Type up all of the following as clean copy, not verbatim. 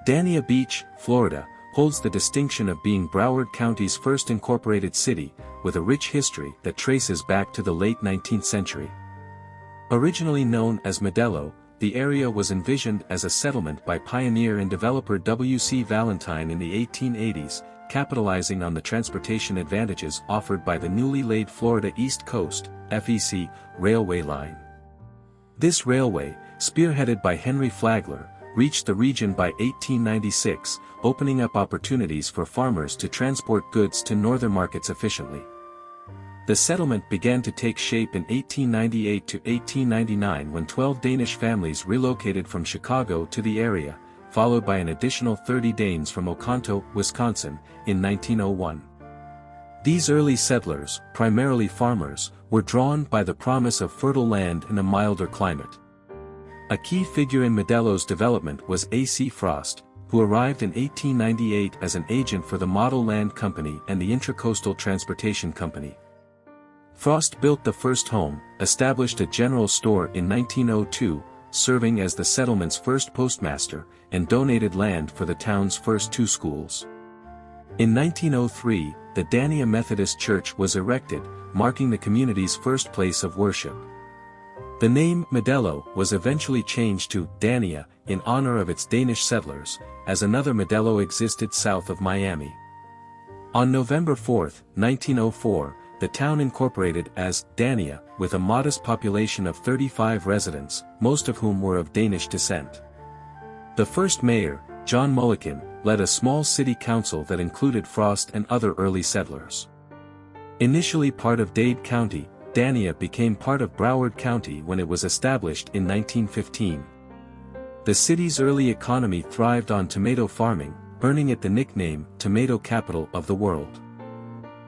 Dania Beach, Florida, holds the distinction of being Broward County's first incorporated city, with a rich history that traces back to the late 19th century. Originally known as Modelo, the area was envisioned as a settlement by pioneer and developer W.C. Valentine in the 1880s, capitalizing on the transportation advantages offered by the newly laid Florida East Coast, FEC, railway line. This railway, spearheaded by Henry Flagler, reached the region by 1896, opening up opportunities for farmers to transport goods to northern markets efficiently. The settlement began to take shape in 1898 to 1899 when 12 Danish families relocated from Chicago to the area, followed by an additional 30 Danes from Oconto, Wisconsin, in 1901. These early settlers, primarily farmers, were drawn by the promise of fertile land and a milder climate. A key figure in Modelo's development was A.C. Frost, who arrived in 1898 as an agent for the Model Land Company and the Intracoastal Transportation Company. Frost built the first home, established a general store in 1902, serving as the settlement's first postmaster, and donated land for the town's first 2 schools. In 1903, the Dania Methodist Church was erected, marking the community's first place of worship. The name Modelo was eventually changed to Dania, in honor of its Danish settlers, as another Modelo existed south of Miami. On November 4, 1904, the town incorporated as Dania, with a modest population of 35 residents, most of whom were of Danish descent. The first mayor, John Mulliken, led a small city council that included Frost and other early settlers. Initially part of Dade County, Dania became part of Broward County when it was established in 1915. The city's early economy thrived on tomato farming, earning it the nickname Tomato Capital of the World.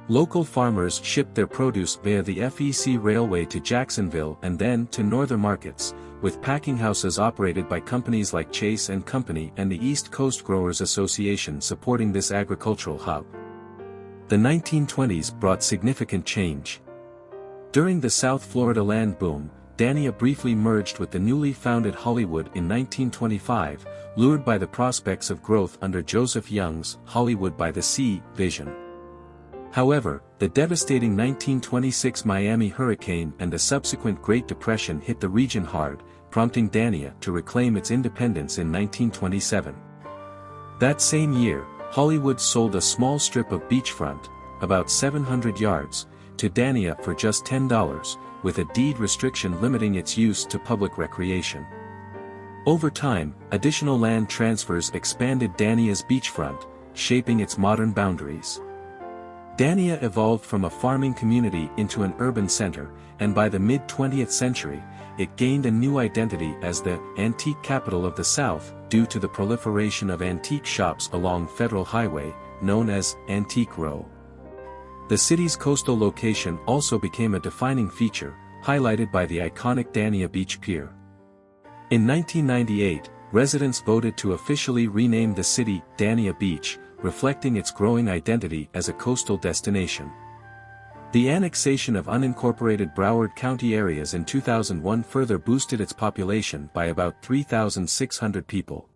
Local farmers shipped their produce via the FEC railway to Jacksonville and then to northern markets, with packing houses operated by companies like Chase & Company and the East Coast Growers Association supporting this agricultural hub. The 1920s brought significant change. During the South Florida land boom, Dania briefly merged with the newly founded Hollywood in 1925, lured by the prospects of growth under Joseph Young's Hollywood by the Sea vision. However, the devastating 1926 Miami hurricane and the subsequent Great Depression hit the region hard, prompting Dania to reclaim its independence in 1927. That same year, Hollywood sold a small strip of beachfront, about 700 yards, to Dania for just $10, with a deed restriction limiting its use to public recreation. Over time, additional land transfers expanded Dania's beachfront, shaping its modern boundaries. Dania evolved from a farming community into an urban center, and by the mid-20th century, it gained a new identity as the antique capital of the South due to the proliferation of antique shops along Federal Highway, known as Antique Row. The city's coastal location also became a defining feature, highlighted by the iconic Dania Beach Pier. In 1998, residents voted to officially rename the city Dania Beach, reflecting its growing identity as a coastal destination. The annexation of unincorporated Broward County areas in 2001 further boosted its population by about 3,600 people.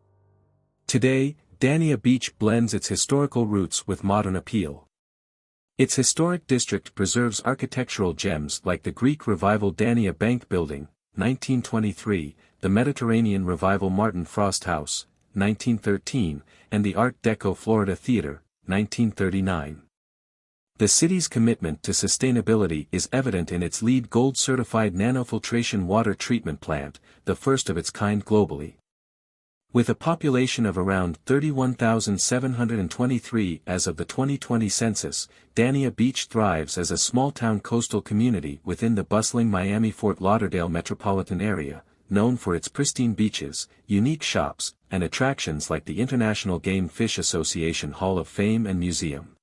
Today, Dania Beach blends its historical roots with modern appeal. Its historic district preserves architectural gems like the Greek Revival Dania Bank Building, 1923, the Mediterranean Revival Martin Frost House, 1913, and the Art Deco Florida Theater, 1939. The city's commitment to sustainability is evident in its LEED Gold-certified nanofiltration water treatment plant, the first of its kind globally. With a population of around 31,723 as of the 2020 census, Dania Beach thrives as a small-town coastal community within the bustling Miami-Fort Lauderdale metropolitan area, known for its pristine beaches, unique shops, and attractions like the International Game Fish Association Hall of Fame and Museum.